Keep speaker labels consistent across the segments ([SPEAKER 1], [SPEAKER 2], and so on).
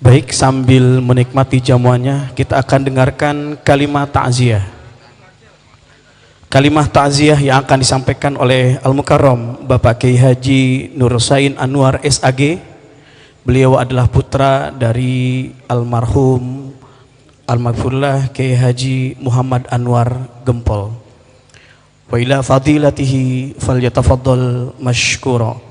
[SPEAKER 1] Baik, sambil menikmati jamuannya, kita akan dengarkan kalimat ta'ziah. Kalimat ta'ziah yang akan disampaikan oleh Al-Mukarram Bapak Kiai Haji Nur Husain Anwar SAG. Beliau adalah putra dari almarhum Al-Maghfurlah Kiai Haji Muhammad Anwar Gempol. Wa ila fadilatihi falyatafaddal mashkura.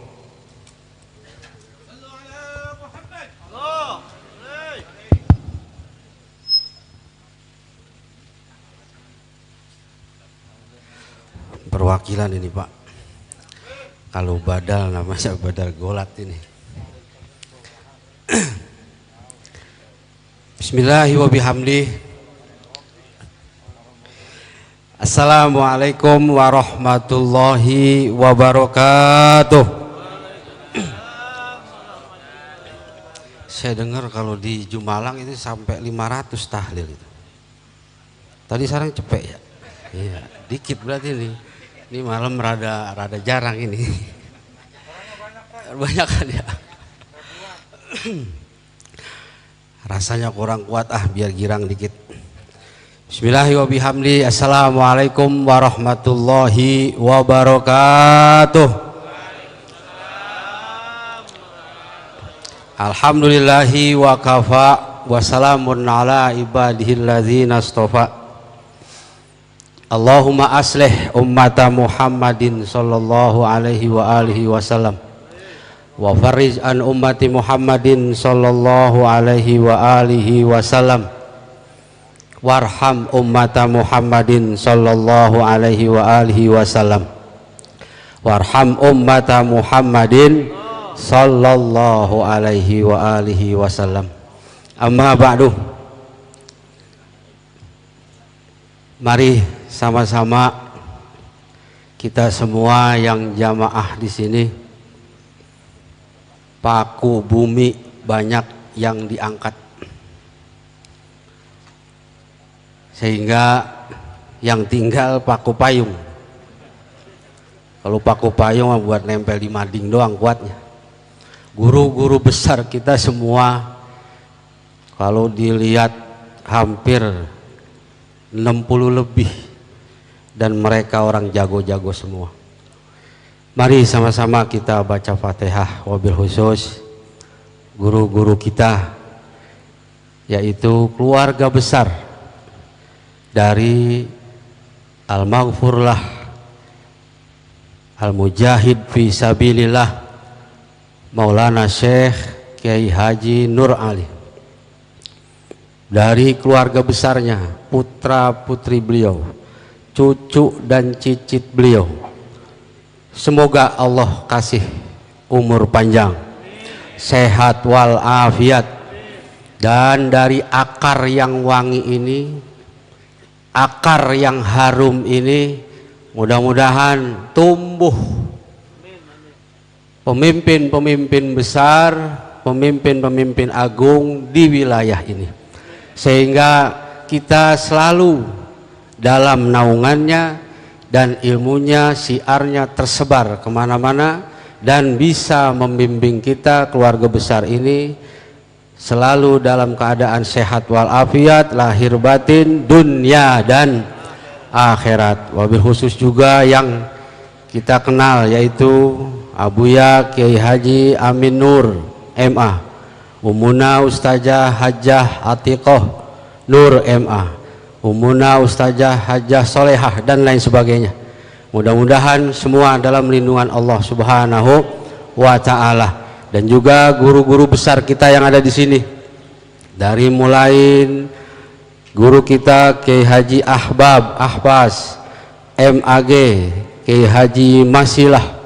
[SPEAKER 2] Perwakilan ini Pak, kalau badal namanya badal golat ini. Bismillahirrahmanirrahim. Assalamualaikum warahmatullahi wabarakatuh. Saya dengar kalau di Jumalang itu sampai 500 tahlil itu. Tadi sekarang cepet ya? Iya, dikit berarti nih. Ini malam rada jarang ini. Banyak kan ya. Rasanya kurang kuat biar girang dikit. Bismillahirrahmanirrahim. Assalamualaikum warahmatullahi wabarakatuh. Alhamdulillahi wa kafa wa salamun ala ibadihil ladzina astafa. Allahumma aslih ummata Muhammadin sallallahu alaihi wa alihi wasallam wa farij an ummati Muhammadin sallallahu alaihi wa alihi wasallam warham ummata Muhammadin sallallahu alaihi wa alihi wasallam warham ummata Muhammadin sallallahu alaihi wa alihi wasallam. Amma ba'du. Mari sama-sama kita semua yang jamaah di sini, paku bumi banyak yang diangkat, sehingga yang tinggal paku payung. Kalau paku payung buat nempel di mading doang kuatnya. Guru-guru besar kita semua kalau dilihat hampir 60 lebih, dan mereka orang jago-jago semua. Mari sama-sama kita baca Fatihah, wabil khusus guru-guru kita, yaitu keluarga besar dari Al-Maghfurlah Al-Mujahid fi Sabilillah Maulana Syekh Kiai Haji Nur Ali. Dari keluarga besarnya, putra putri beliau, cucu dan cicit beliau, semoga Allah kasih umur panjang, sehat walafiat, dan dari akar yang wangi ini, akar yang harum ini, mudah-mudahan tumbuh pemimpin-pemimpin besar, pemimpin-pemimpin agung di wilayah ini, sehingga kita selalu dalam naungannya dan ilmunya, siarnya tersebar kemana-mana dan bisa membimbing kita keluarga besar ini selalu dalam keadaan sehat walafiat, lahir batin, dunia dan akhirat. Wabil khusus juga yang kita kenal, yaitu Abuya Kiai Haji Amin Nur MA, Umuna Ustazah Hajjah Atiqoh Nur MA, Umuna Ustazah Hajjah Solehah, dan lain sebagainya. Mudah-mudahan semua dalam lindungan Allah Subhanahu wa Ta'ala, dan juga guru-guru besar kita yang ada di sini, dari mulai guru kita Kiai Haji Ahbas MAG, Kiai Haji Masilah,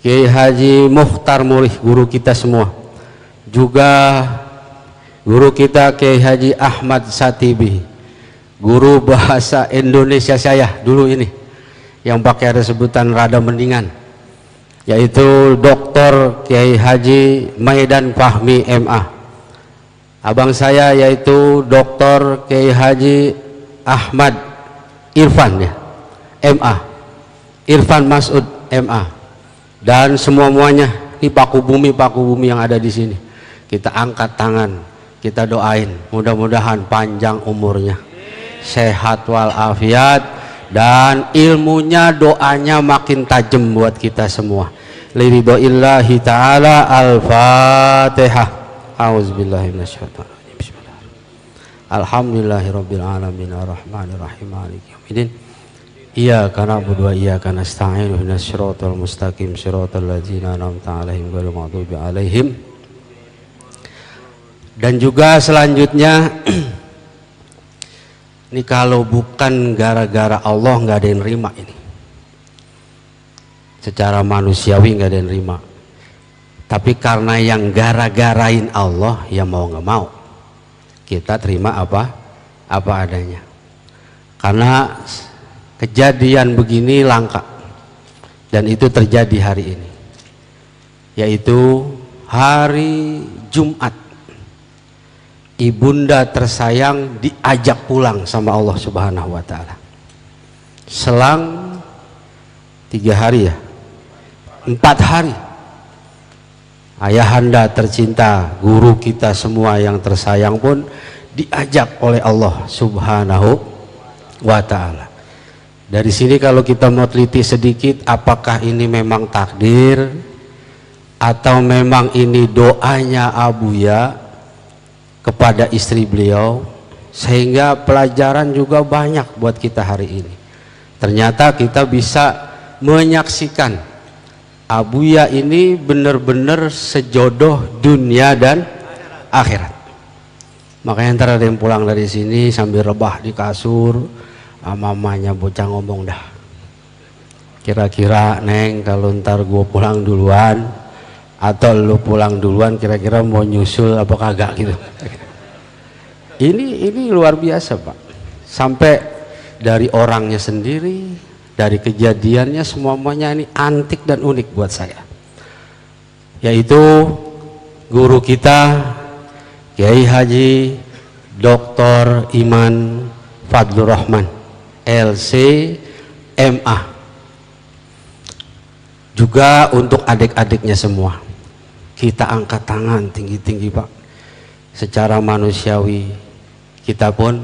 [SPEAKER 2] Kiai Haji Mukhtar Murih, guru kita semua, juga guru kita Kiai Haji Ahmad Satibi, guru bahasa Indonesia saya dulu ini yang pakai ada sebutan rada mendingan, yaitu Dr. Kiai Haji Maidan Fahmi MA. Abang saya yaitu Dr. Kiai Haji Ahmad Irfan ya, MA, Irfan Masud MA, dan semua-muanya di paku bumi yang ada di sini. Kita angkat tangan kita doain mudah-mudahan panjang umurnya, sehat walafiat, dan ilmunya, doanya makin tajam buat kita semua. Liridhoillahi ta'ala. Al-Fatihah. A'udzubillahi minasyaitonir rajim. Alhamdulillahirabbil alamin arrahmanir rahim maliki yaumiddin. Iyyaka na'budu wa iyyaka nasta'in ihdinas siratal mustaqim siratal ladzina an'amta 'alaihim ghairil maghdubi 'alaihim. Dan juga selanjutnya ini kalau bukan gara-gara Allah nggak ada yang nerima ini. Secara manusiawi nggak ada yang nerima. Tapi karena yang gara-garain Allah, ya mau nggak mau kita terima apa adanya. Karena kejadian begini langka, dan itu terjadi hari ini, yaitu hari Jumat. Ibunda tersayang diajak pulang sama Allah Subhanahu wa Ta'ala. Selang 3 hari ya, 4 hari. Ayahanda tercinta, guru kita semua yang tersayang pun diajak oleh Allah Subhanahu wa Ta'ala. Dari sini kalau kita mau teliti sedikit, apakah ini memang takdir atau memang ini doanya Abuya kepada istri beliau, sehingga pelajaran juga banyak buat kita hari ini. Ternyata kita bisa menyaksikan Abuya ini benar-benar sejodoh dunia dan akhirat. Makanya ntar ada yang pulang dari sini sambil rebah di kasur, mamanya bocah ngomong dah, kira-kira Neng kalau ntar gue pulang duluan atau lu pulang duluan, kira-kira mau nyusul apa kagak gitu. Ini luar biasa Pak, sampai dari orangnya sendiri, dari kejadiannya, semuanya ini antik dan unik buat saya. Yaitu guru kita Kiai Haji Dr. Iman Fadlur Rahman LC MA. Juga untuk adik-adiknya semua, kita angkat tangan tinggi-tinggi Pak. Secara manusiawi kita pun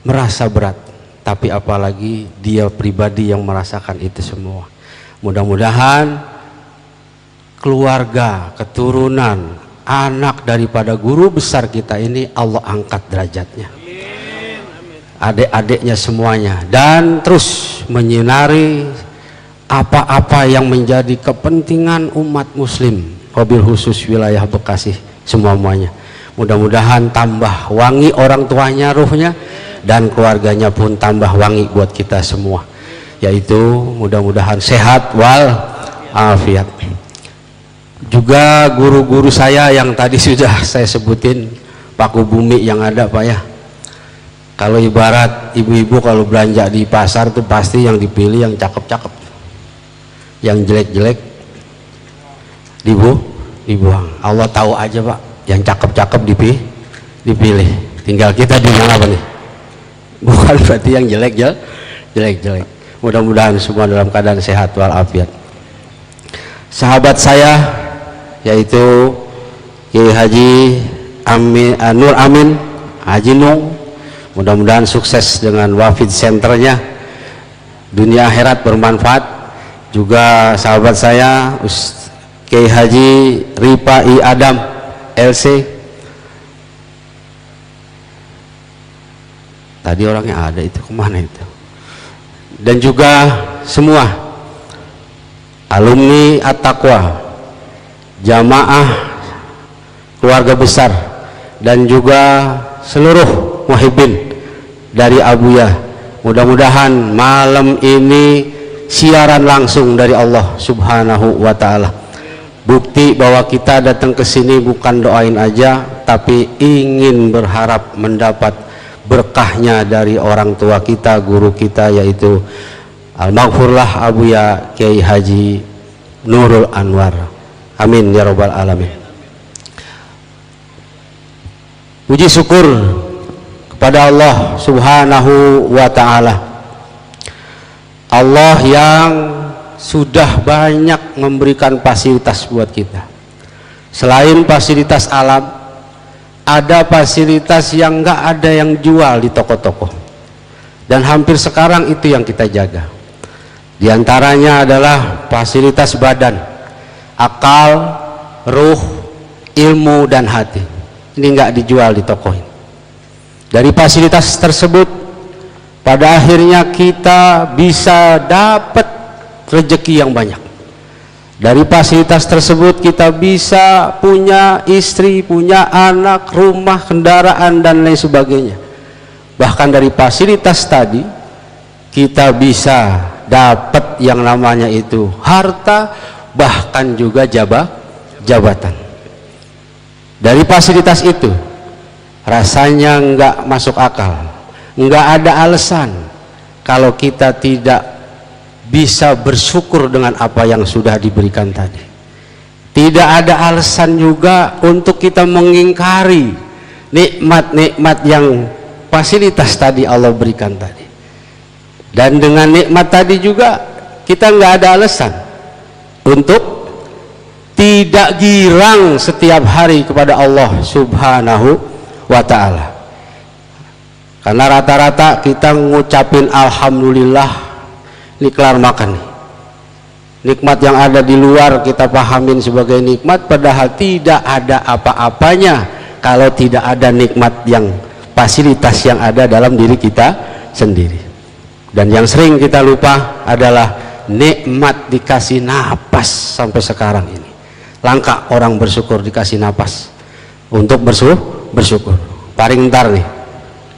[SPEAKER 2] merasa berat, tapi apalagi dia pribadi yang merasakan itu semua. Mudah-mudahan keluarga, keturunan, anak daripada guru besar kita ini Allah angkat derajatnya, adik-adiknya semuanya, dan terus menyinari apa-apa yang menjadi kepentingan umat muslim, wabil khusus wilayah Bekasi semuanya. Mudah-mudahan tambah wangi orang tuanya, ruhnya, dan keluarganya pun tambah wangi buat kita semua. Yaitu mudah-mudahan sehat wal afiat. Juga guru-guru saya yang tadi sudah saya sebutin, paku bumi yang ada Pak ya. Kalau ibarat ibu-ibu kalau belanja di pasar tuh pasti yang dipilih yang cakep-cakep, yang jelek-jelek dibuang. Allah tahu aja Pak, yang cakep-cakep dipilih. Tinggal kita di mana Pak nih? Bukan berarti yang jelek-jelek. Mudah-mudahan semua dalam keadaan sehat walafiat. Sahabat saya yaitu Kiai Haji Nur Amin Haji Nung, mudah-mudahan sukses dengan Wafid Centernya, dunia akhirat bermanfaat. Juga sahabat saya Kiai Haji Ripa I Adam LC, tadi orangnya ada itu, kemana itu? Dan juga semua alumni At-Taqwa, jamaah keluarga besar, dan juga seluruh muhibbin dari Abuya. Mudah-mudahan malam ini siaran langsung dari Allah Subhanahu wa Ta'ala, bukti bahwa kita datang ke sini bukan doain aja, tapi ingin berharap mendapat berkahnya dari orang tua kita, guru kita, yaitu Al-Maghfurlah Abuya Kiai Haji Nurul Anwar. Amin ya rabbal alamin. Puji syukur kepada Allah Subhanahu wa Ta'ala, Allah yang sudah banyak memberikan fasilitas buat kita. Selain fasilitas alam, ada fasilitas yang nggak ada yang jual di toko-toko, dan hampir sekarang itu yang kita jaga. Di antaranya adalah fasilitas badan, akal, ruh, ilmu, dan hati. Ini nggak dijual di toko ini. Dari fasilitas tersebut, pada akhirnya kita bisa dapat rezeki yang banyak. Dari fasilitas tersebut kita bisa punya istri, punya anak, rumah, kendaraan, dan lain sebagainya. Bahkan dari fasilitas tadi kita bisa dapat yang namanya itu harta, bahkan juga jabatan. Dari fasilitas itu rasanya nggak masuk akal, nggak ada alasan kalau kita tidak bisa bersyukur dengan apa yang sudah diberikan tadi. Tidak ada alasan juga untuk kita mengingkari nikmat-nikmat yang fasilitas tadi Allah berikan tadi. Dan dengan nikmat tadi juga kita nggak ada alasan untuk tidak girang setiap hari kepada Allah Subhanahu wa ta'ala. Karena rata-rata kita ngucapin alhamdulillah, ini kelar makan nih. Nikmat yang ada di luar kita pahamin sebagai nikmat, padahal tidak ada apa-apanya kalau tidak ada nikmat yang fasilitas yang ada dalam diri kita sendiri. Dan yang sering kita lupa adalah nikmat dikasih napas sampai sekarang ini. Langka orang bersyukur dikasih napas untuk bersyukur. Paling ntar nih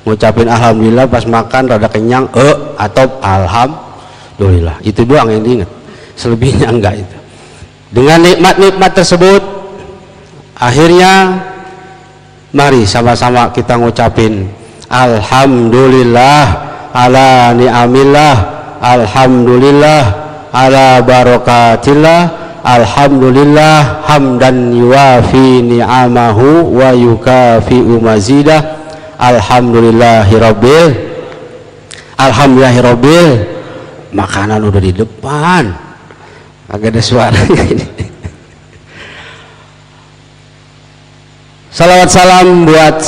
[SPEAKER 2] ngucapin alhamdulillah pas makan rada kenyang, atau alhamdulillah, itu doang yang diingat, selebihnya enggak itu. Dengan nikmat-nikmat tersebut akhirnya mari sama-sama kita ngucapin alhamdulillah ala ni'amillah, alhamdulillah ala barakatillah, alhamdulillah hamdan yuwafi ni'amahu wa yukafi'u mazidah, alhamdulillahirabbil makanan udah di depan, agak ada suara ini. Salawat salam buat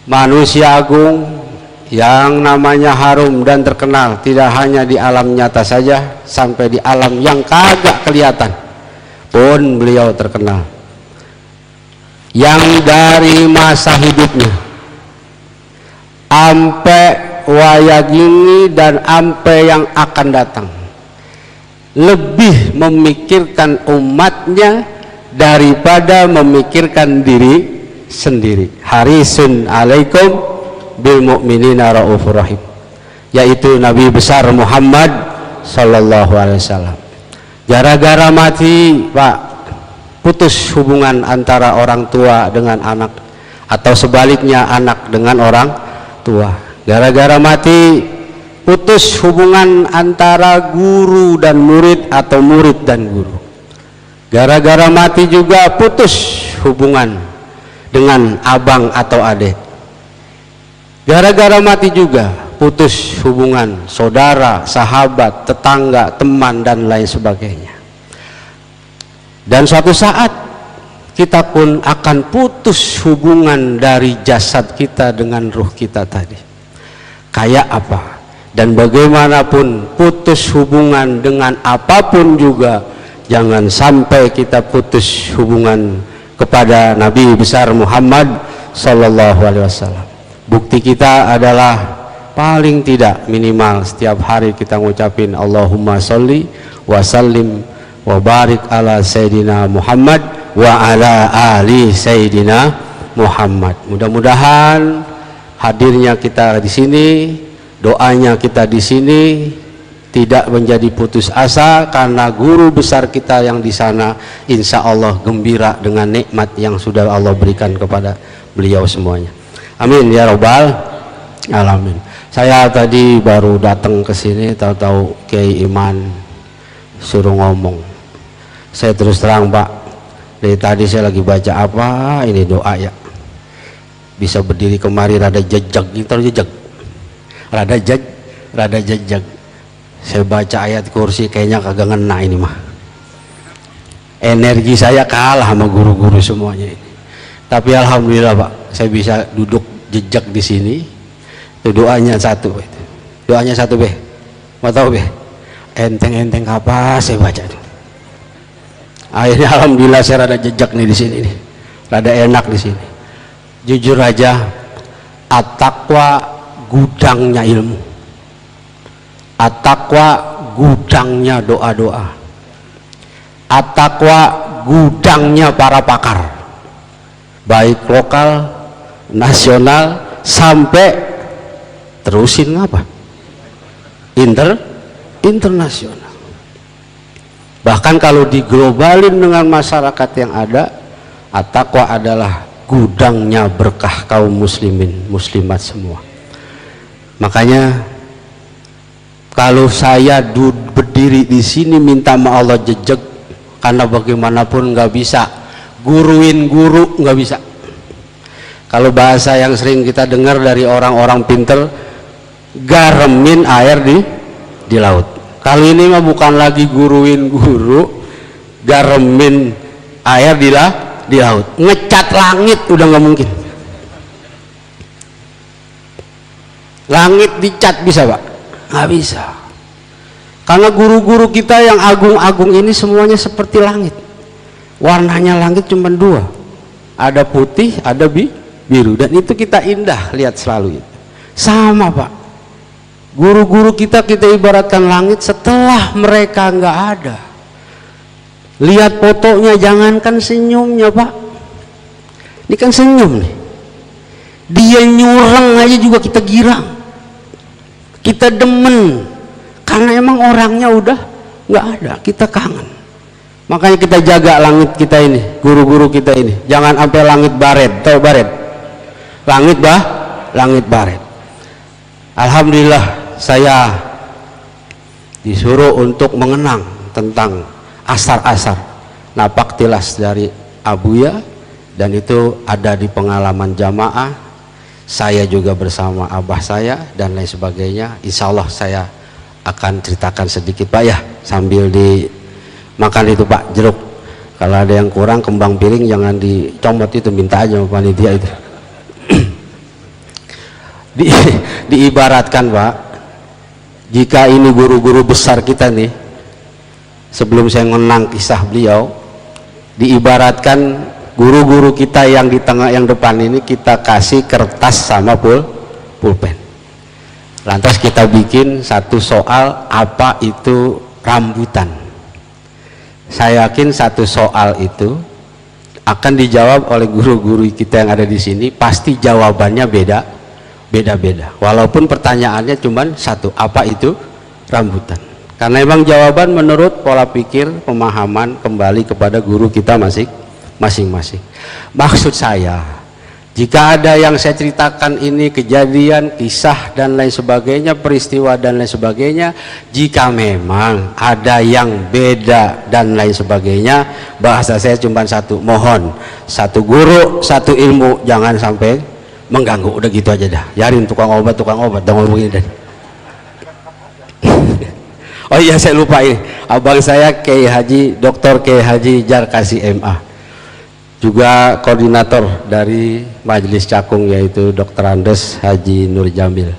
[SPEAKER 2] manusia agung yang namanya harum dan terkenal tidak hanya di alam nyata saja, sampai di alam yang kagak kelihatan pun beliau terkenal. Yang dari masa hidupnya sampai wayagini dan sampai yang akan datang lebih memikirkan umatnya daripada memikirkan diri sendiri. Harisun alaikum bil mu'minina raufur rahim, yaitu Nabi besar Muhammad sallallahu alaihi wasallam. Gara-gara mati, Pak, putus hubungan antara orang tua dengan anak, atau sebaliknya anak dengan orang tua. Gara-gara mati putus hubungan antara guru dan murid atau murid dan guru. Gara-gara mati juga putus hubungan dengan abang atau adik. Gara-gara mati juga putus hubungan saudara, sahabat, tetangga, teman, dan lain sebagainya. Dan suatu saat kita pun akan putus hubungan dari jasad kita dengan ruh kita tadi. Kayak apa? Dan bagaimanapun putus hubungan dengan apapun juga, jangan sampai kita putus hubungan kepada Nabi besar Muhammad sallallahu alaihi wasallam. Bukti kita adalah paling tidak minimal setiap hari kita ngucapin Allahumma sholli wa sallim wa barik ala Sayyidina Muhammad wa ala ali Sayyidina Muhammad. Mudah-mudahan hadirnya kita di sini, doanya kita di sini tidak menjadi putus asa, karena guru besar kita yang di sana insya Allah gembira dengan nikmat yang sudah Allah berikan kepada beliau semuanya. Amin ya robbal alamin. Saya tadi baru datang ke sini, tahu-tahu Kiai Iman suruh ngomong. Saya terus terang, Pak, dari tadi saya lagi baca apa ini doa ya, bisa berdiri kemari rada jejak gitu, rada jejak. Saya baca ayat kursi kayaknya kagak ngena ini mah. Energi saya kalah sama guru-guru semuanya ini. Tapi alhamdulillah Pak, saya bisa duduk jejak di sini. Itu doanya satu, doanya satu Be, mau tahu Be? Enteng-enteng apa saya baca itu. Akhirnya alhamdulillah saya rada jejak nih di sini nih, rada enak di sini. Jujur aja, at-taqwa gudangnya ilmu, at-taqwa gudangnya doa-doa, at-taqwa gudangnya para pakar, baik lokal, nasional, sampai terusin apa? Internasional. Bahkan kalau diglobalin dengan masyarakat yang ada, at-taqwa adalah gudangnya berkah kaum muslimin muslimat semua. Makanya kalau saya berdiri di sini minta sama Allah jejak, karena bagaimanapun nggak bisa guruin guru, nggak bisa. Kalau bahasa yang sering kita dengar dari orang-orang pinter, garemin air di laut. Kali ini mah bukan lagi guruin guru, garemin air di laut. Ngecat langit udah nggak mungkin. Langit dicat bisa Pak? Nggak bisa. Karena guru-guru kita yang agung-agung ini semuanya seperti langit. Warnanya langit cuma dua, ada putih, ada biru, dan itu kita indah lihat selalu itu. Sama Pak, guru-guru kita ibaratkan langit setelah mereka nggak ada. Lihat fotonya, jangankan senyumnya Pak, ini kan senyum nih, dia nyurang aja juga kita girang, kita demen, karena emang orangnya udah nggak ada, kita kangen. Makanya kita jaga langit kita ini, guru-guru kita ini, jangan sampai langit baret. Tahu baret? Langit baret. Alhamdulillah saya disuruh untuk mengenang tentang asar-asar napak tilas dari Abuya, dan itu ada di pengalaman jamaah saya juga bersama abah saya dan lain sebagainya. Insya Allah saya akan ceritakan sedikit Pak ya, sambil dimakan itu Pak jeruk. Kalau ada yang kurang kembang piring jangan dicomot, itu minta aja sama panitia itu. Diibaratkan Pak, jika ini guru-guru besar kita nih, sebelum saya ngenang kisah beliau, diibaratkan guru-guru kita yang di tengah yang depan ini kita kasih kertas sama pulpen, lantas kita bikin satu soal, apa itu rambutan. Saya yakin satu soal itu akan dijawab oleh guru-guru kita yang ada di sini, pasti jawabannya beda-beda, walaupun pertanyaannya cuma satu, apa itu rambutan. Karena memang jawaban menurut pola pikir, pemahaman kembali kepada guru kita masing-masing. Maksud saya, jika ada yang saya ceritakan ini kejadian, kisah dan lain sebagainya, peristiwa dan lain sebagainya, jika memang ada yang beda dan lain sebagainya, bahasa saya cuma satu, mohon satu guru satu ilmu, jangan sampai mengganggu. Udah gitu aja dah, yarin tukang obat dah ngomongin dan oh iya saya lupa ini, abang saya Kiai Haji Dr. Kiai Haji Jarkasi MA, juga koordinator dari Majelis Cakung, yaitu Dr. Andes Haji Nur Jamil.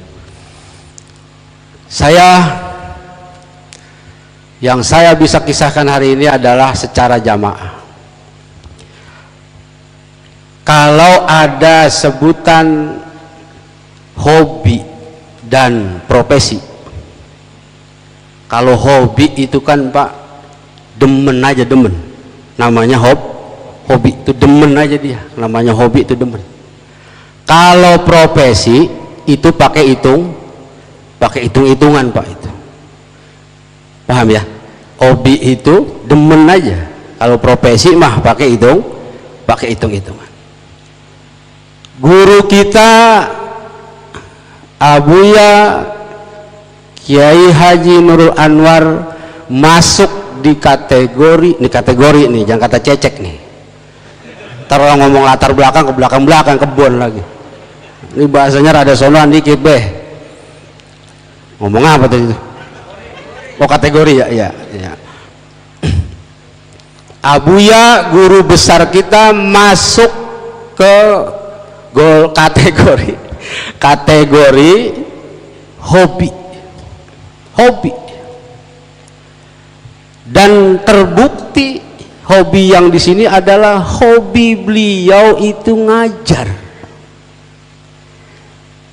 [SPEAKER 2] Yang saya bisa kisahkan hari ini adalah secara jamaah. Kalau ada sebutan hobi dan profesi, kalau hobi itu kan Pak demen aja, demen, namanya hobi itu demen aja dia, namanya hobi itu demen. Kalau profesi itu pakai hitung-hitungan Pak, itu paham ya? Hobi itu demen aja, kalau profesi mah pakai hitung-hitungan. Guru kita Abuya Kiai Haji Nurul Anwar masuk di kategori nih, jangan kata cecek nih, ntar orang ngomong latar belakang ke belakang kebon lagi. Ini bahasanya rada sonoan dikit Beh. Ngomong apa tadi itu? Oh kategori ya. Abuya guru besar kita masuk ke kategori hobi. Dan terbukti hobi yang di sini adalah hobi beliau itu ngajar.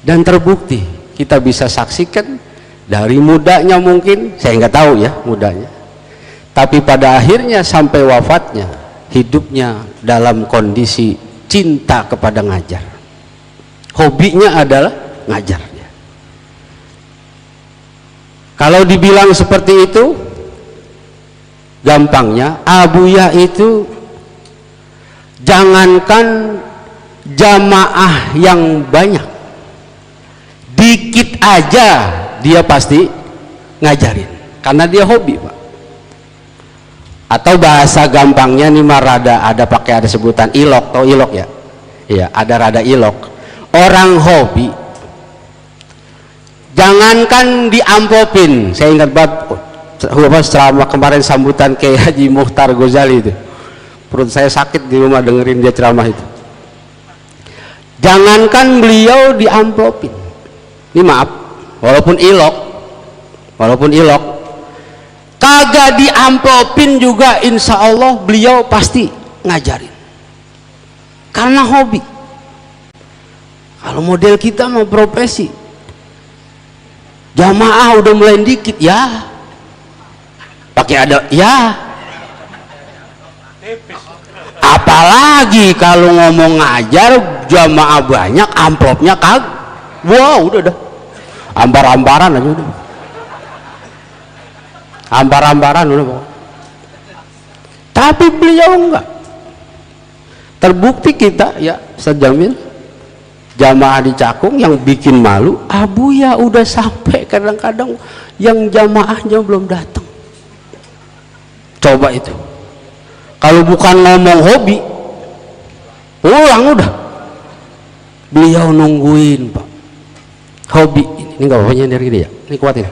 [SPEAKER 2] Dan terbukti kita bisa saksikan dari mudanya, mungkin saya nggak tahu ya mudanya, tapi pada akhirnya sampai wafatnya hidupnya dalam kondisi cinta kepada ngajar. Hobinya adalah ngajar. Kalau dibilang seperti itu, gampangnya Abuya itu jangankan jamaah yang banyak, dikit aja dia pasti ngajarin karena dia hobi, Pak. Atau bahasa gampangnya nih mah ada pakai ada sebutan ilok, tau ilok ya? Iya, ada rada ilok. Orang hobi jangankan diamplopin. Saya ingat banget ceramah kemarin sambutan Kiai Haji Mukhtar Ghazali itu. Perut saya sakit di rumah dengerin dia ceramah itu. Jangankan beliau diamplopin. Ini maaf, walaupun ilok kagak diamplopin juga insya Allah beliau pasti ngajarin karena hobi. Kalau model kita mau profesi, jamaah udah mulai dikit ya, pakai ada ya, apalagi kalau ngomong ngajar jamaah banyak, amplopnya wow udah dah ambar-ambaran aja udah, ambar-ambaran udah. Tapi beliau enggak. Terbukti kita ya sejamin jamaah di Cakung yang bikin malu, Abuya udah sampai kadang-kadang yang jamaahnya belum datang. Coba itu kalau bukan ngomong hobi, pulang udah. Beliau nungguin, Pak. Hobi ini nggak apa-apa dari dia ya, ini kuatin.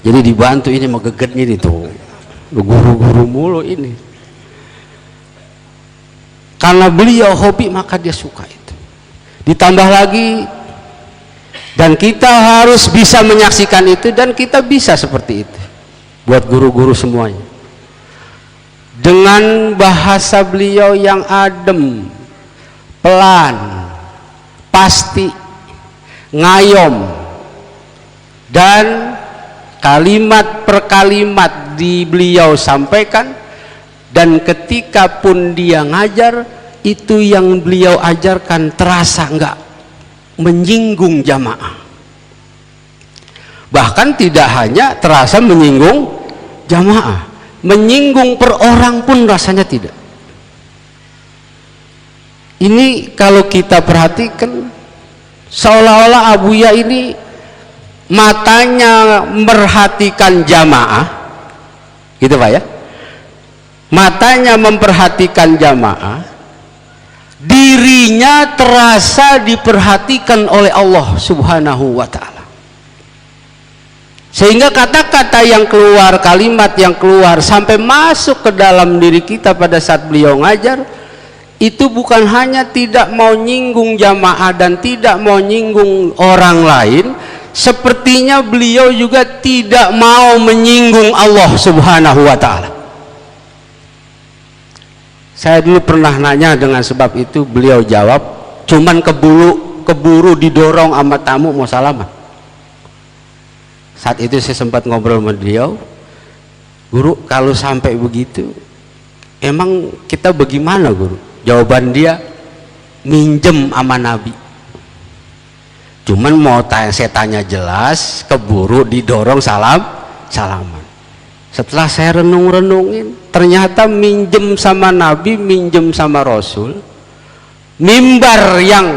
[SPEAKER 2] Jadi dibantu ini mau gegetnya itu guru-guru mulu ini. Karena beliau hobi maka dia suka itu. Ditambah lagi, dan kita harus bisa menyaksikan itu, dan kita bisa seperti itu buat guru-guru semuanya. Dengan bahasa beliau yang adem, pelan, pasti, ngayom, dan kalimat per kalimat beliau sampaikan, dan ketika pun dia ngajar itu yang beliau ajarkan terasa enggak menyinggung jamaah, bahkan tidak hanya terasa menyinggung jamaah, menyinggung per orang pun rasanya tidak. Ini kalau kita perhatikan seolah-olah Abuya ini matanya memperhatikan jamaah gitu Pak ya, matanya memperhatikan jamaah, dirinya terasa diperhatikan oleh Allah Subhanahu wa ta'ala, sehingga kata-kata yang keluar, kalimat yang keluar sampai masuk ke dalam diri kita pada saat beliau ngajar itu bukan hanya tidak mau nyinggung jamaah dan tidak mau nyinggung orang lain, sepertinya beliau juga tidak mau menyinggung Allah Subhanahu wa ta'ala. Saya dulu pernah nanya, dengan sebab itu beliau jawab, cuman keburu didorong sama tamu mau salaman. Saat itu saya sempat ngobrol sama beliau, Guru kalau sampai begitu emang kita bagaimana Guru? Jawaban dia, minjem sama Nabi. Cuman mau saya tanya jelas, keburu didorong salaman. Setelah saya renung-renungin, ternyata minjem sama Nabi, minjem sama Rasul, mimbar yang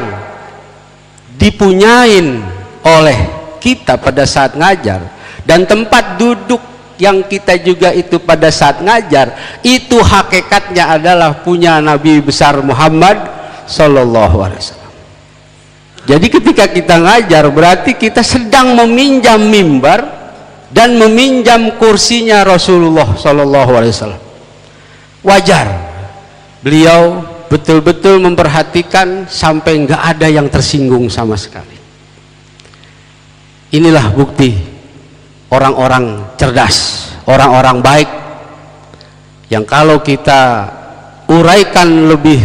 [SPEAKER 2] dipunyain oleh kita pada saat ngajar, dan tempat duduk yang kita juga itu pada saat ngajar, itu hakikatnya adalah punya Nabi besar Muhammad Sallallahu Alaihi Wasallam. Jadi ketika kita ngajar berarti kita sedang meminjam mimbar dan meminjam kursinya Rasulullah Sallallahu Alaihi Wasallam. Wajar beliau betul-betul memperhatikan sampai nggak ada yang tersinggung sama sekali. Inilah bukti orang-orang cerdas, orang-orang baik yang kalau kita uraikan lebih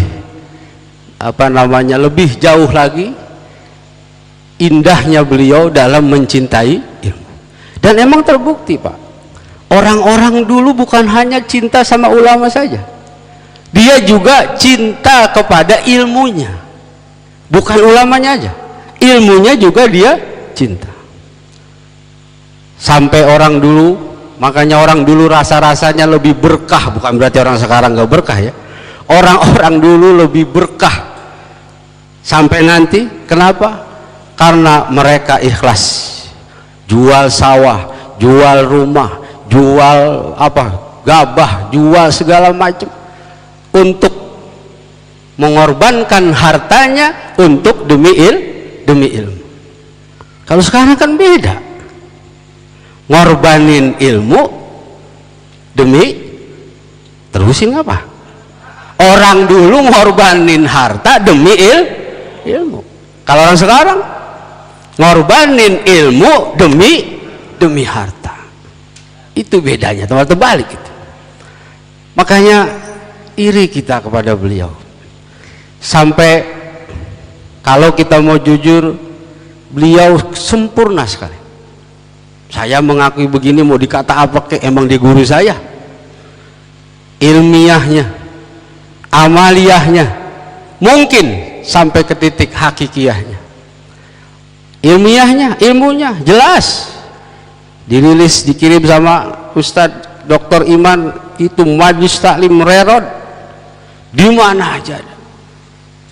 [SPEAKER 2] lebih jauh lagi, indahnya beliau dalam mencintai ilmu. Dan emang terbukti, Pak, orang-orang dulu bukan hanya cinta sama ulama saja, dia juga cinta kepada ilmunya, bukan ulamanya aja, ilmunya juga dia cinta. Sampai orang dulu, makanya orang dulu rasa-rasanya lebih berkah, bukan berarti orang sekarang gak berkah ya, orang-orang dulu lebih berkah sampai nanti. Kenapa? Karena mereka ikhlas jual sawah, jual rumah, jual gabah, jual segala macam untuk mengorbankan hartanya untuk demi ilmu. Kalau sekarang kan beda, ngorbanin ilmu demi terusin apa? Orang dulu ngorbanin harta demi ilmu. Kalau orang sekarang ngorbanin ilmu demi harta. Itu bedanya, terbalik itu. Makanya iri kita kepada beliau. Sampai kalau kita mau jujur, beliau sempurna sekali. Saya mengakui begini, mau dikata apa kek, emang dia guru saya. Ilmiahnya, amaliyahnya, mungkin sampai ke titik hakikiyahnya. Ilmiahnya, ilmunya jelas, dirilis, dikirim sama Ustadz Dr. Iman, itu Majlis Taklim Rerod, di mana aja,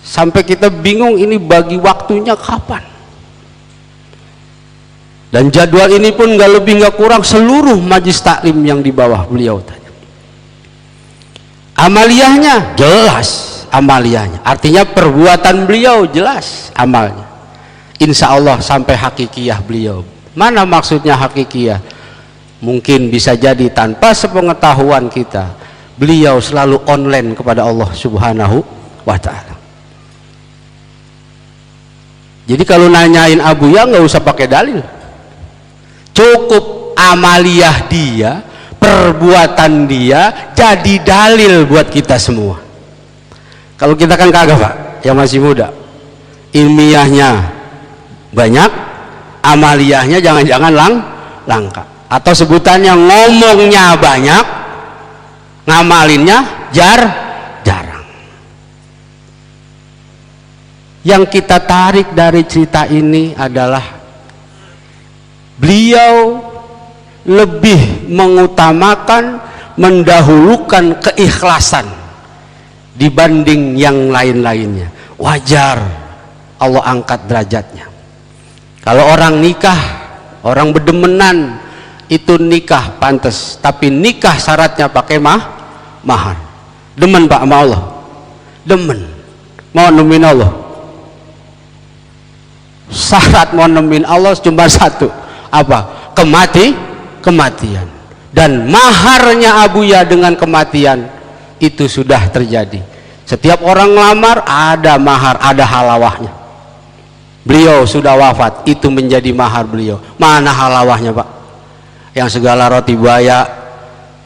[SPEAKER 2] sampai kita bingung ini bagi waktunya kapan. Dan jadwal ini pun nggak lebih nggak kurang seluruh majlis taklim yang di bawah beliau tadi. Amaliyahnya jelas, amaliyahnya artinya perbuatan beliau jelas, amalnya insya Allah sampai hakikiyah beliau. Mana maksudnya hakikiyah? Mungkin bisa jadi tanpa sepengetahuan kita, beliau selalu online kepada Allah Subhanahu wa ta'ala. Jadi kalau nanyain Abuya nggak usah pakai dalil, cukup amaliyah dia, perbuatan dia jadi dalil buat kita semua. Kalau kita kan kagak, Pak, yang masih muda, ilmiahnya banyak, amaliyahnya jangan-jangan langka, atau sebutannya ngomongnya banyak, ngamalinnya jarang. Yang kita tarik dari cerita ini adalah beliau lebih mengutamakan, mendahulukan keikhlasan dibanding yang lain-lainnya. Wajar Allah angkat derajatnya. Kalau orang nikah, orang berdemenan, itu nikah pantas, tapi nikah syaratnya pakai mahar. Demen, Pak, sama Allah, demen, mau nemuin Allah. Syarat mau nemuin Allah cuma satu, apa? Kematian. Dan maharnya Abuya dengan kematian itu sudah terjadi. Setiap orang ngelamar ada mahar, ada halawahnya. Beliau sudah wafat, itu menjadi mahar beliau. Mana halawahnya, Pak? Yang segala roti buaya,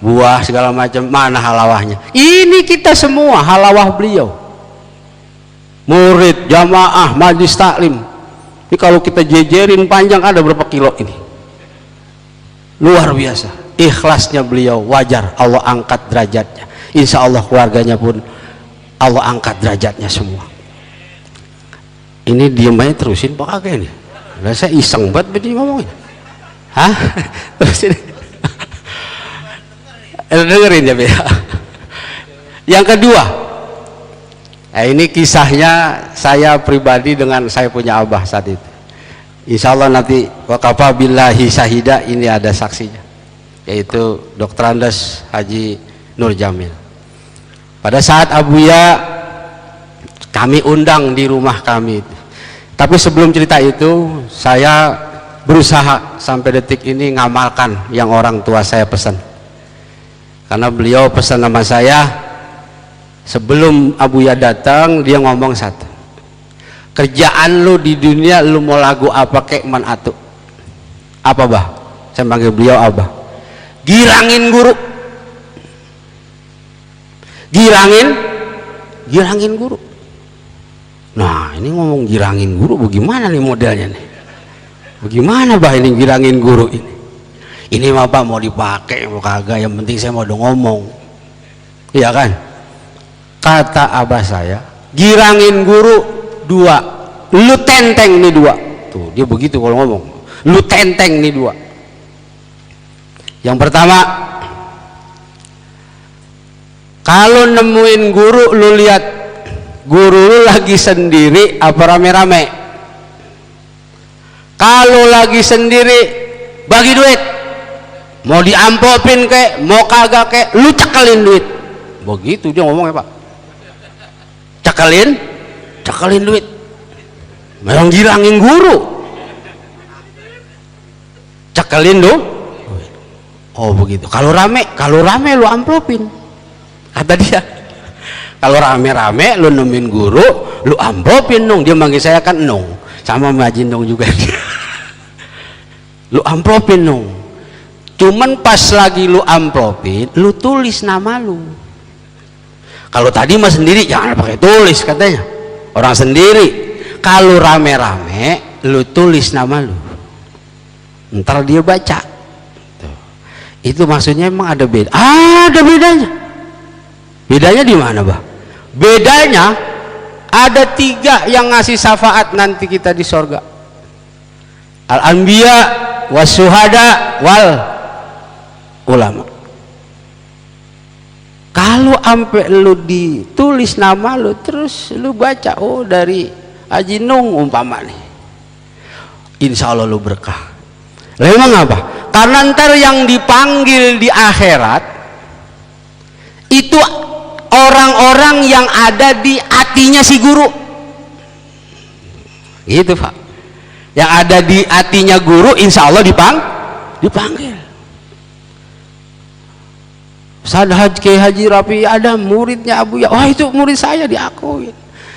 [SPEAKER 2] buah segala macam, mana halawahnya? Ini kita semua halawah beliau. Murid, jamaah, majlis taklim. Ini kalau kita jejerin panjang ada berapa kilo ini? Luar biasa. Ikhlasnya beliau wajar Allah angkat derajatnya. Insya Allah keluarganya pun Allah angkat derajatnya semua. Ini diem aja terusin Pak Kagak nih. Saya iseng banget begini ngomongin. Hah? Terusin. Dengerin ya, Bea. Yang kedua, ini kisahnya saya pribadi dengan saya punya abah saat itu. Insya Allah nanti wakafa billahi syahida, ini ada saksinya, yaitu Dr. Andes Haji Nur Jamil. Pada saat Abuya kami undang di rumah kami, tapi sebelum cerita itu saya berusaha sampai detik ini ngamalkan yang orang tua saya pesan, karena beliau pesan sama saya, Sebelum Abuya datang, dia ngomong satu, kerjaan lu di dunia lu mau lagu apa kek man atu? Apa bah? Saya panggil beliau abah. Girangin guru. Girangin guru. Nah ini ngomong girangin guru, bagaimana nih modelnya nih? Bagaimana bah ini girangin guru ini? Ini mah pak mau dipakai mau kagak, yang penting saya mau udah ngomong, iya kan? Kata abah saya, girangin guru dua, lu tenteng nih dua. Tuh dia begitu kalau ngomong, lu tenteng nih dua. Yang pertama, kalau nemuin guru, lu lihat guru lu lagi sendiri apa rame-rame. Kalau lagi sendiri, bagi duit, mau diamplopin kek, mau kagak kek, lu cekelin duit. Begitu dia ngomongnya pak, cekelin duit. Memang girangin guru, cekelin lu. Oh begitu. Kalau rame lu amplopin. Kata dia, kalau rame-rame lu nemuin guru, lu amplopin dong. Dia manggil saya kan nong, sama Majin dong juga. Lu amplopin dong. Cuman pas lagi lu amplopin, lu tulis nama lu. Kalau tadi mah sendiri jangan pakai tulis katanya, orang sendiri. Kalau rame-rame lu tulis nama lu, ntar dia baca. Tuh. Itu maksudnya emang ada beda. Ada bedanya. Bedanya di mana bah? Bedanya ada 3 yang ngasih syafaat nanti kita di sorga. Al-anbiya was-syuhada wal ulama. Kalau ampe lu ditulis nama lu terus lu baca, oh dari Haji Nung umpama nih, insya Allah lu berkah. Lah emang apa? Karena ntar yang dipanggil di akhirat itu orang-orang yang ada di hatinya si guru. Gitu pak. Yang ada di hatinya guru insya Allah dipanggil. Haji Rafi ada muridnya Abuya, wah itu murid saya, diakuin.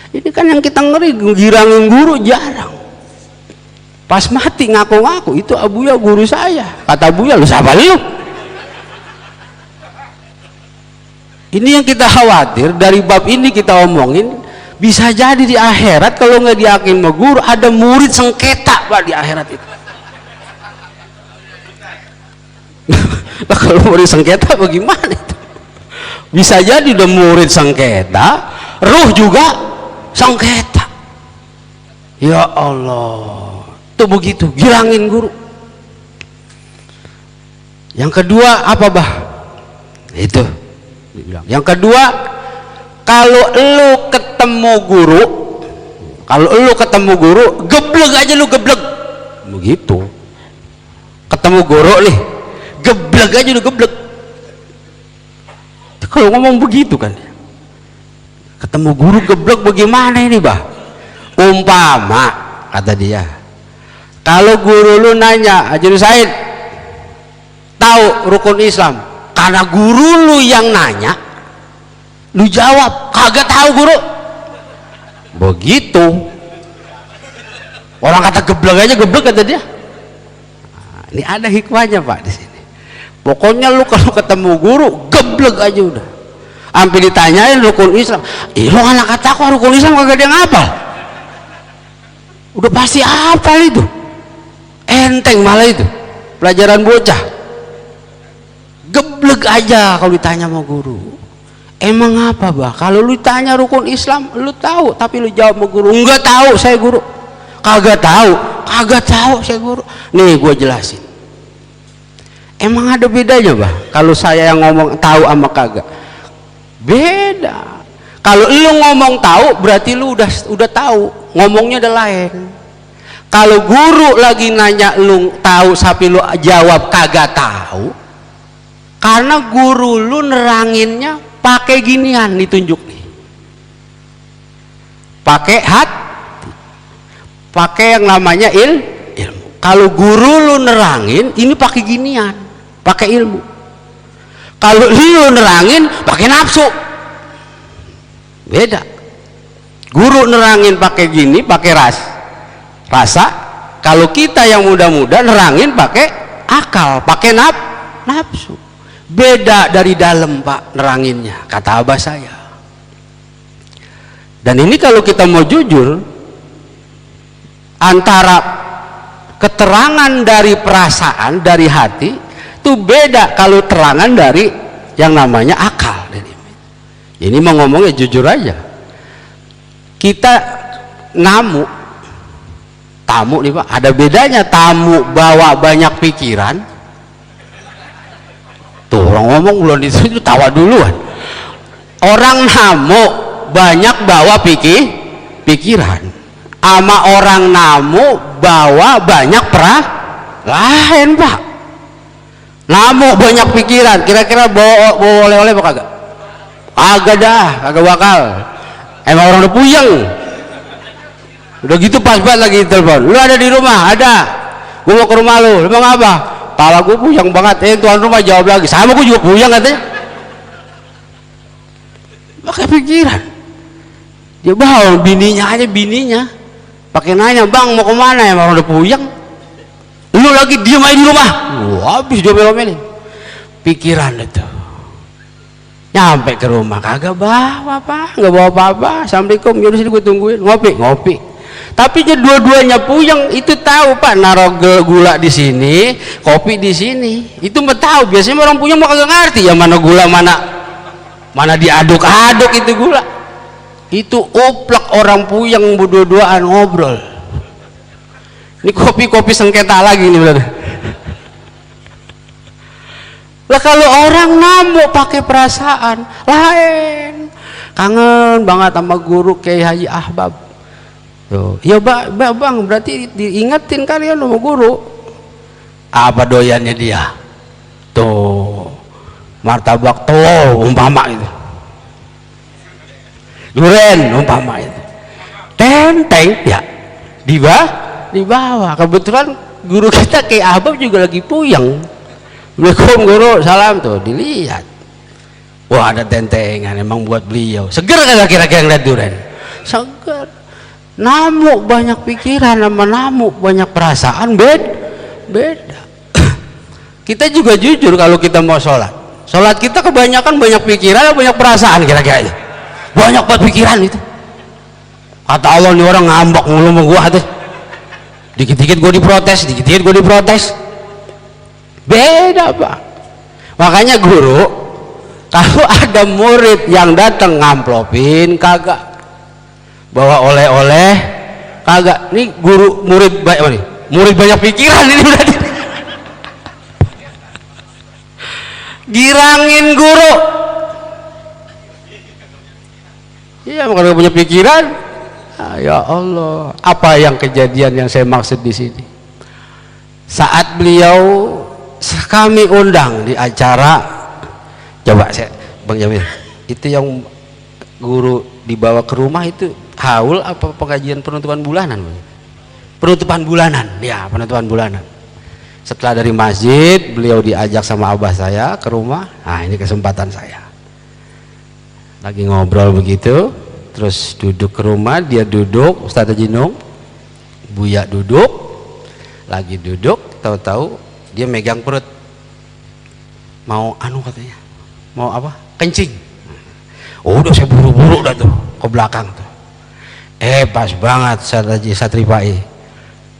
[SPEAKER 2] Ini kan yang kita ngeri, girangin guru jarang. Pas mati ngaku-ngaku itu Abuya guru saya. Kata Abuya, lu siapa lu? Ini yang kita khawatir. Dari bab ini kita omongin, bisa jadi di akhirat kalau nggak diyakin sama guru, ada murid sengketa pak di akhirat itu. Nah, kalau murid sengketa bagaimana itu? Bisa jadi udah murid sengketa, ruh juga sengketa. Ya Allah, itu begitu, girangin guru. Yang kedua apa bah? Itu. Yang kedua, kalau lu ketemu guru, geblek aja lu, geblek. Begitu. Ketemu guru nih, geblek aja lu, geblek. Kalau ngomong begitu kan, ketemu guru geblek bagaimana ini bah? Umpama kata dia, kalau guru lu nanya, Haji Said tahu rukun Islam, karena guru lu yang nanya, lu jawab kagak tahu guru. Begitu. Orang kata geblek aja geblek kata dia. Nah, ini ada hikmahnya pak di sini. Pokoknya lu kalau ketemu guru geblek aja udah. Sampai ditanyain rukun Islam, lu anak kataku rukun Islam kagak ada yang ngapal. Udah pasti hafal itu. Enteng malah itu. Pelajaran bocah. Geblek aja kalau ditanya sama guru. Emang apa bah? Kalau lu tanya rukun Islam, lu tahu, tapi lu jawab sama guru, enggak tahu saya guru. Kagak tahu saya guru. Nih gua jelasin. Emang ada bedanya bah? Kalau saya yang ngomong tahu sama kagak? Beda. Kalau lu ngomong tahu, berarti lu udah tahu. Ngomongnya udah lain. Kalau guru lagi nanya lu tahu, tapi lu jawab kagak tahu, karena guru lu neranginnya pakai ginian, ditunjuk nih, pakai hati, pakai yang namanya ilmu. Kalau guru lu nerangin ini pakai ginian, pakai ilmu. Kalau lu nerangin pakai nafsu, Beda. Guru nerangin pakai gini, pakai rasa. Kalau kita yang muda-muda nerangin pakai akal, pakai nafsu. Beda dari dalam Pak neranginnya, kata abah saya. Dan ini kalau kita mau jujur, antara keterangan dari perasaan, dari hati itu beda kalau terangan dari yang namanya akal. Ini mau ngomongnya jujur aja. Kita tamu nih Pak, ada bedanya tamu bawa banyak pikiran. Tuh orang ngomong belum itu tawa duluan. Orang namu banyak bawa pikiran, ama orang namu bawa banyak lain Pak. Namu banyak pikiran, kira-kira bawa oleh-oleh apa kagak? Agak dah, kagak bakal. Emang orang udah puyeng. Udah gitu pas banget lagi telepon. Lu ada di rumah? Ada. Gua mau ke rumah lu. Lu mau apa? Pala gua puyeng banget. Tuan rumah jawab lagi. Sama gua juga puyeng katanya. Pakai pikiran. Dia bawa bininya. Pakai nanya, "Bang, mau kemana?" Emang orang udah puyeng. Lu lagi diem aja di rumah. Wah, habis dia melomelin. Pikiran itu. Nyampe ke rumah kagak bawa Pak, nggak bawa apa-apa. Assalamualaikum, yaudah sini gue tungguin, ngopi. Tapi dua-duanya puyeng, itu tahu Pak, naruh gula di sini, kopi di sini. Itu mah tahu, biasanya orang puyeng mah kagak ngerti ya mana gula mana diaduk-aduk itu gula. Itu oplak orang puyeng berdua-duaan ngobrol. Ini kopi sengketa lagi nih berarti. Lah kalau orang namu pakai perasaan lain, kangen banget sama guru Kiai Haji Ahbab. Tuh, ya bang, berarti diingetin kalian sama guru. Apa doyannya dia? Tuh, martabak telur umpama itu, duren umpama itu, tenteng ya, di bawah. Kebetulan guru kita Kiai Ahbab juga lagi puyeng. Assalamualaikum guru, salam. Tuh dilihat, wah ada tentengan emang buat beliau. Seger kagak kira-kira ngeliat durian? Seger. Namu banyak pikiran sama namu banyak perasaan beda. Kita juga jujur kalau kita mau sholat kita kebanyakan banyak pikiran, banyak perasaan kira-kira aja. Banyak buat pikiran itu. Kata Allah, nih orang ngambek mulu sama gua tuh. Dikit-dikit gua diprotes. Beda Pak. Makanya guru kalau ada murid yang datang ngamplopin kagak, bawa oleh-oleh kagak, nih guru murid banyak pikiran ini berarti. Girangin guru. Iya, kalau punya pikiran. Ya Allah, apa yang kejadian yang saya maksud di sini? Saat beliau kami undang di acara, coba saya Bang Jamil, itu yang guru dibawa ke rumah itu haul apa pengajian penutupan bulanan? Penutupan bulanan, ya penutupan bulanan. Setelah dari masjid beliau diajak sama abah saya ke rumah. Nah ini kesempatan saya. Lagi ngobrol begitu, terus duduk ke rumah, dia duduk, Ustaz Haji Nung, Buya duduk, lagi duduk, tahu-tahu dia megang perut, mau katanya, mau apa? Kencing. Oh, udah saya buru-buru dah tuh ke belakang tuh. Pas banget Satripai.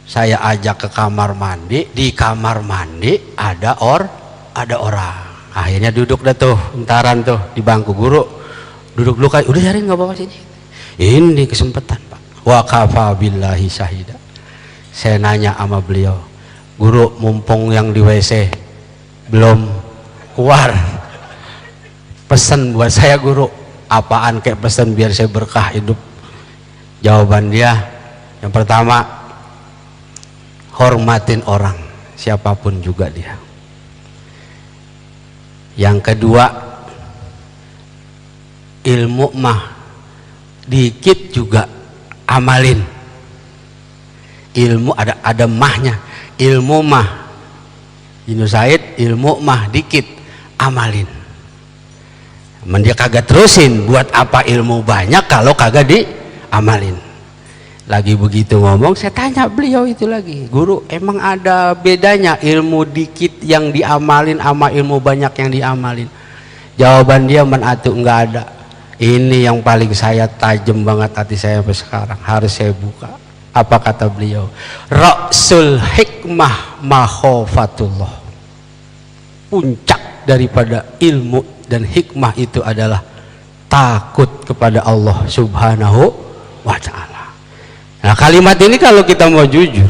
[SPEAKER 2] Saya ajak ke kamar mandi, di kamar mandi ada orang. Akhirnya duduk dah tuh, entaran tuh di bangku guru. Duduk dulu kan, udah cari nggak bawa sini. Ini kesempatan Pak. Wa kafa billahi syahida. Saya nanya sama beliau, guru, mumpung yang di WC belum keluar, pesan buat saya guru. Apaan kayak pesan biar saya berkah hidup? Jawaban dia yang pertama, hormatin orang siapapun juga dia. Yang kedua, ilmu mah dikit juga amalin. Ilmu ada mahnya. Ilmu mah Yunus Said, ilmu mah dikit amalin. Dia kagak terusin, buat apa ilmu banyak kalau kagak diamalin. Lagi begitu ngomong, saya tanya beliau itu lagi, guru, emang ada bedanya ilmu dikit yang diamalin sama ilmu banyak yang diamalin? Jawaban dia menatu, enggak ada. Ini yang paling saya tajam banget hati saya sampai sekarang, harus saya buka. Apa kata beliau? Ra'sul hikmah makhofatullah. Puncak daripada ilmu dan hikmah itu adalah takut kepada Allah Subhanahu wa ta'ala. Nah, kalimat ini kalau kita mau jujur,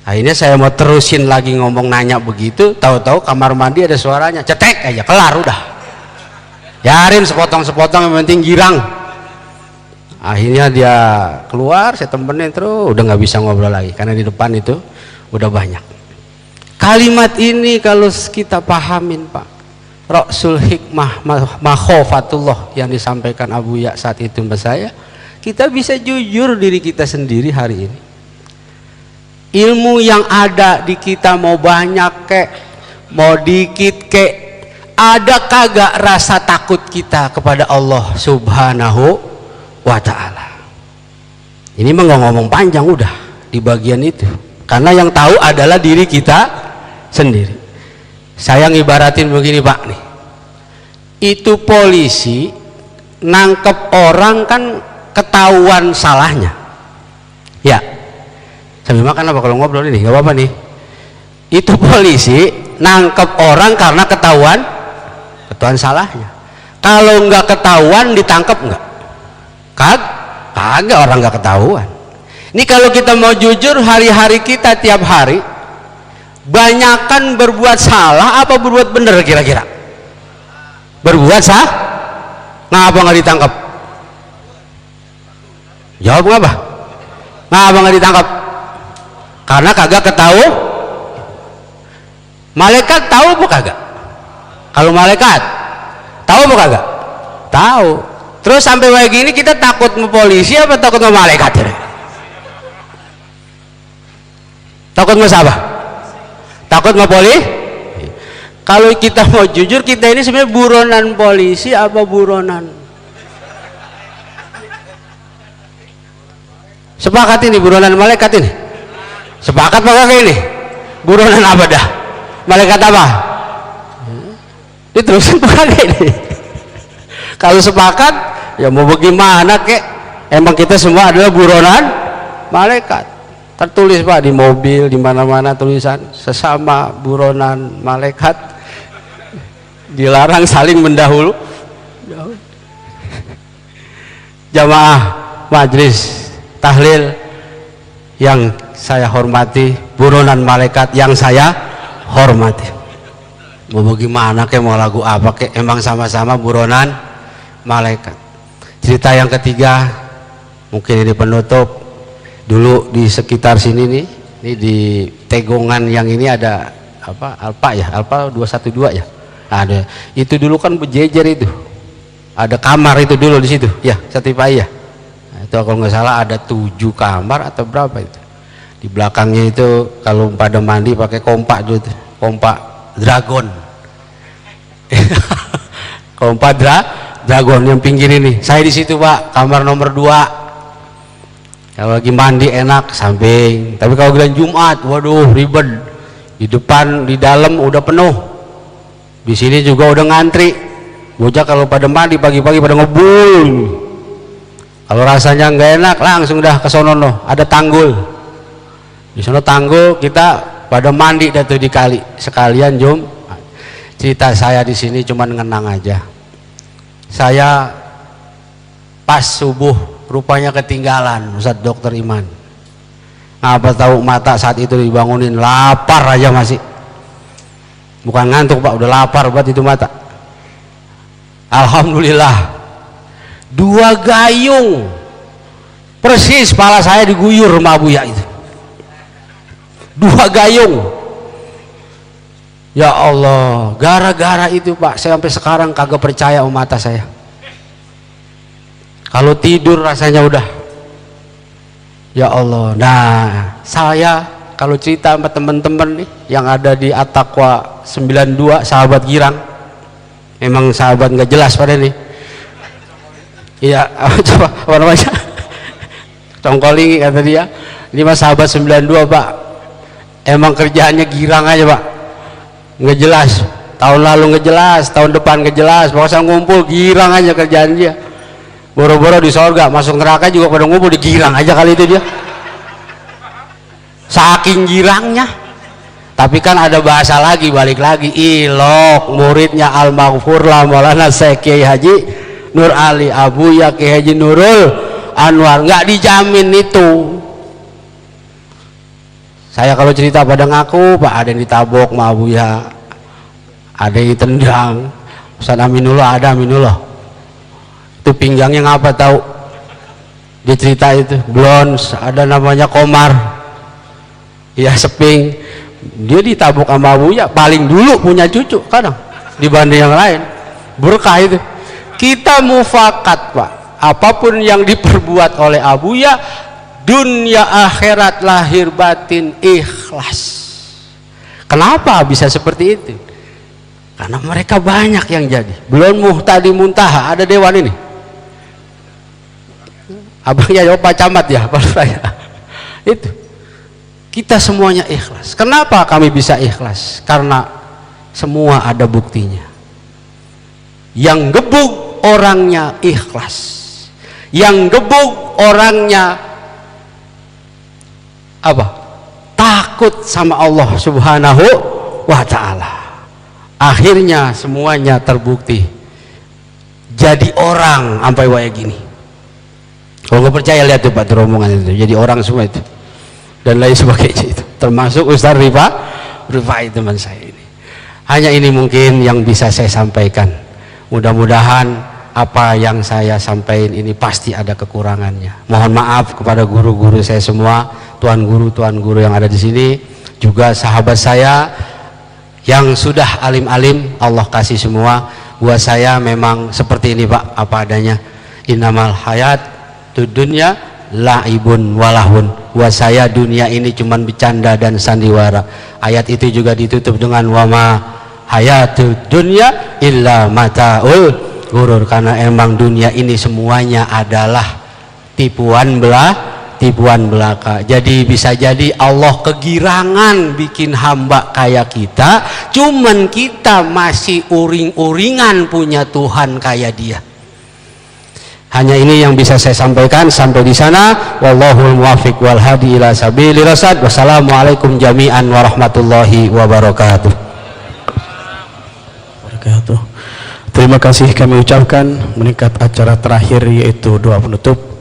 [SPEAKER 2] akhirnya saya mau terusin lagi ngomong nanya begitu, tahu-tahu kamar mandi ada suaranya, cetek aja, kelar udah. Yarin sepotong-sepotong, yang penting girang. Akhirnya dia keluar, saya temenin terus, udah nggak bisa ngobrol lagi karena di depan itu udah banyak. Kalimat ini kalau kita pahamin, Pak, Ra'sul hikmah makhofatullah yang disampaikan Abu Ya saat itu mbak saya, kita bisa jujur diri kita sendiri hari ini. Ilmu yang ada di kita mau banyak kek, mau dikit kek, ada kagak rasa takut kita kepada Allah Subhanahu wa ta'ala? Ini mah nggak ngomong panjang udah di bagian itu, karena yang tahu adalah diri kita sendiri. Saya ngibaratin begini Pak nih, itu polisi nangkep orang kan ketahuan salahnya ya, sambil makan apa kalau ngobrol ini, gak apa-apa nih. Itu polisi nangkep orang karena ketahuan salahnya. Kalau nggak ketahuan ditangkap nggak? Kagak, orang nggak ketahuan. Ini kalau kita mau jujur, hari-hari kita tiap hari banyakan berbuat salah apa berbuat benar kira-kira? Berbuat salah, ngapa nggak ditangkap? Jawab ngapa? Ngapa nggak ditangkap? Karena kagak ketahu. Malaikat tahu apa kagak? Kalau malaikat tahu apa kagak? Tahu. Terus sampai kayak gini kita takut sama polisi apa takut sama malaikat? Takut sama siapa? Takut sama polisi? Kalau kita mau jujur, kita ini sebenarnya buronan polisi apa buronan? Sepakat ini buronan malaikat ini? Sepakat apa kayak ini? Buronan apa dah? Malaikat apa? Diterusin pakai ini. Kalau sepakat, ya mau bagaimana kek? Emang kita semua adalah buronan malaikat. Tertulis Pak di mobil, di mana-mana tulisan sesama buronan malaikat, dilarang saling mendahulu. Jamaah majelis tahlil yang saya hormati, buronan malaikat yang saya hormati. Mau bagaimana kek, mau lagu apa kek, emang sama-sama buronan malaikat. Cerita yang ketiga, mungkin ini penutup. Dulu di sekitar sini nih, ini di Tegongan yang ini ada apa, Alpa ya, Alpa 212 ya, ada. Itu dulu kan berjejer itu, ada kamar itu dulu di situ ya, Satipai ya. Nah, itu kalau nggak salah ada 7 kamar atau berapa itu. Di belakangnya itu kalau pada mandi pakai kompak dulu tuh, kompak dragon. Kompak dragon yang pinggir ini. Saya di situ Pak, kamar nomor 2. Kalau lagi mandi enak samping, tapi kalau bulan Jumat, waduh ribet. Di depan, di dalam udah penuh. Di sini juga udah ngantri. Bocah kalau pada mandi pagi-pagi pada ngebul. Kalau rasanya nggak enak, langsung dah ke sono, ada tanggul. Di sono tanggul, kita pada mandi dah tuh di kali. Sekalian Jumat. Cerita saya di sini cuma ngenang aja. Saya pas subuh rupanya ketinggalan Ustadz Dokter Iman. Apa tahu mata saat itu dibangunin, lapar aja masih. Bukan ngantuk Pak, udah lapar buat itu mata. Alhamdulillah 2 gayung persis kepala saya diguyur sama Abu Ya itu. 2 gayung. Ya Allah, gara-gara itu Pak, saya sampai sekarang kagak percaya sama mata saya. Kalau tidur rasanya udah, ya Allah. Nah, saya kalau cerita sama teman-teman nih yang ada di At-Taqwa 92 sahabat girang, Emang sahabat nggak jelas pada nih. Iya, coba apa namanya? Congkoling kata dia. Ini mas sahabat 92 Pak. Emang kerjaannya girang aja Pak. Nggak jelas. Tahun lalu nggak jelas, tahun depan nggak jelas. Pokoknya ngumpul girang aja kerjaan dia. Boro-boro di sorga, masuk neraka juga pada ngumpul, digirang aja kali itu dia. Saking girangnya. Tapi kan ada bahasa lagi, balik lagi. Ilok, muridnya Al-Maghfur lah Maulana Syekh Kiai Haji Nur Ali Abuya Kiai Haji Nurul Anwar. Nggak dijamin itu. Saya kalau cerita pada ngaku, Pak, ada yang ditabok sama Abuya, ada yang ditendang. Ustaz Aminullah, ada Aminullah. Itu pinggangnya ngapa tahu? Dia cerita itu, blons, ada namanya Komar. Ya seping. Dia ditabok sama Abuya, paling dulu punya cucu kadang dibanding yang lain. Berkah itu. Kita mufakat Pak, apapun yang diperbuat oleh Abuya, dunia akhirat lahir batin ikhlas. Kenapa bisa seperti itu? Karena mereka banyak yang jadi. Belum muhtadi muntaha, ada dewan ini. Abangnya Pak Camat ya, Pak saya. Itu. Kita semuanya ikhlas. Kenapa kami bisa ikhlas? Karena semua ada buktinya. Yang gebuk orangnya ikhlas. Yang gebuk orangnya apa? Takut sama Allah Subhanahu wa ta'ala. Akhirnya semuanya terbukti jadi orang sampai kayak gini. Kalau nggak percaya lihat tuh Pak rombongan itu, jadi orang semua itu dan lain sebagainya itu, termasuk Ustaz Rifai teman saya ini. Hanya ini mungkin yang bisa saya sampaikan. Mudah-mudahan apa yang saya sampaikan ini pasti ada kekurangannya. Mohon maaf kepada guru-guru saya semua, tuan guru yang ada di sini, juga sahabat saya yang sudah alim-alim, Allah kasih semua. Buat saya memang seperti ini Pak, apa adanya. Innamal hayat dunia laibun walahun. Buat saya dunia ini cuman bercanda dan sandiwara. Ayat itu juga ditutup dengan wama hayatud dunya illa mataul ghurur, karena emang dunia ini semuanya adalah tipuan belaka. Jadi bisa jadi Allah kegirangan bikin hamba kayak kita, cuman kita masih uring-uringan punya Tuhan kayak dia. Hanya ini yang bisa saya sampaikan sampai di sana. Wallahul muwaffiq wal hadi ila sabilir rasyad. Wassalamualaikum jami'an warahmatullahi wabarakatuh.
[SPEAKER 1] Terima kasih kami ucapkan meningkat acara terakhir yaitu doa penutup.